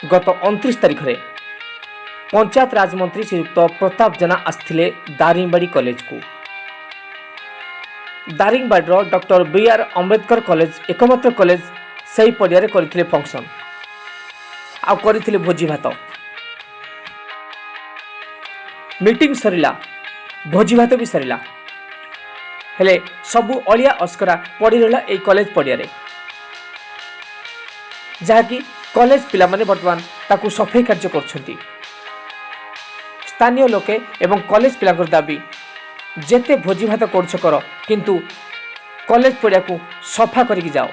गत 29 तारिख में पंचायत राज मंत्री श्रीयुक्त प्रताप जेना आसथिले दारिंगबाड़ी कॉलेज को। Daringbadi doctor B R. Ambedkar college एकमात्र कॉलेज सही पड़िया करथिले फंक्शन आ करथिले भोजी भात। मीटिंग सरिला, भोजी भात भी सरिला, हेले सबु अलिया अस्करा पड़ी रहा यही कॉलेज पड़िया जहाँकि कॉलेज पिला माने वर्तमान ताकू सफाई कार्य करछंती। स्थानीय लोके एवं कॉलेज पिला दाबी जेते भोजी भात करछ कर किंतु कॉलेज पड़िया को सफा करके जाओ।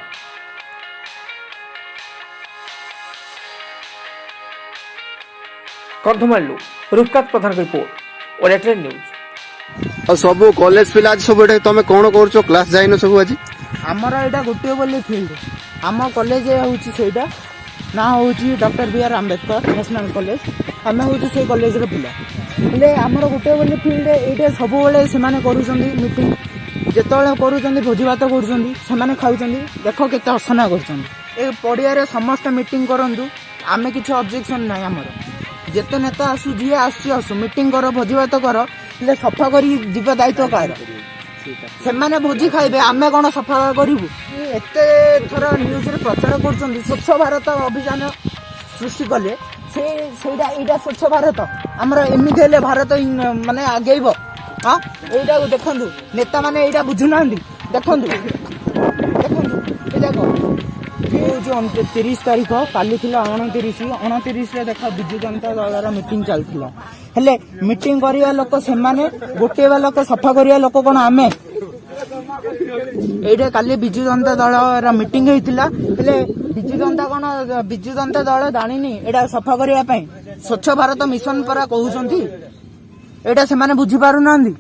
कंधमालू रूपकांत प्रधान रिपोर्ट ओरेट्रेन न्यूज। और सब कॉलेज पिला आज सब एटा तमे कोन करछो क्लास जाइनो सब आज हमर एटा गुटे बोली फील्ड आम कॉलेज होउची सेटा ना होउची doctor B R. Ambedkar national college आम होउची से कॉलेज रो पिला ले हमर गुटे बोली फील्ड एटा सब बेले से माने करूछंदी मीटिंग जेतळे करूछंदी भोजी भात करूछंदी से माने खाउछंदी देखो केते असना करूछंदी ए पडिया रे समस्त मीटिंग करंदु आमे किछ ऑब्जेक्शन नै हमर जेते नेता आसु जी आसु मीटिंग करो भोजी भात करो ले सफा करी जीव दायित्व कार से माने भोजी खाइबे आमे कोन सफा करिवु एते थर न्यूज रे प्रचार करछंदी स्वच्छ भारत अभियान सृष्टि कले सेटा एटा स्वच्छ भारत हमर एमिति हेले भारत माने आगेइबो। हां एटा देखंदु नेता माने एटा बुझु नांदी देखंदु ए देखो जो 30 तारीख काली थिला 29 रे देखा बिजु जनता दल मीटिंग चलथिला हेले मीटिंग करिया लोक से माने गोटेबा लोक सफा करिया लोक कोन आमे एटा काली बिजु जनता दल मीटिंग हेतिला हेले बिजु जनता दल जानिनी एटा सफा करिया पई स्वच्छ भारत मिशन परा कहउछंती एटा से माने बुझी पारु नांदी।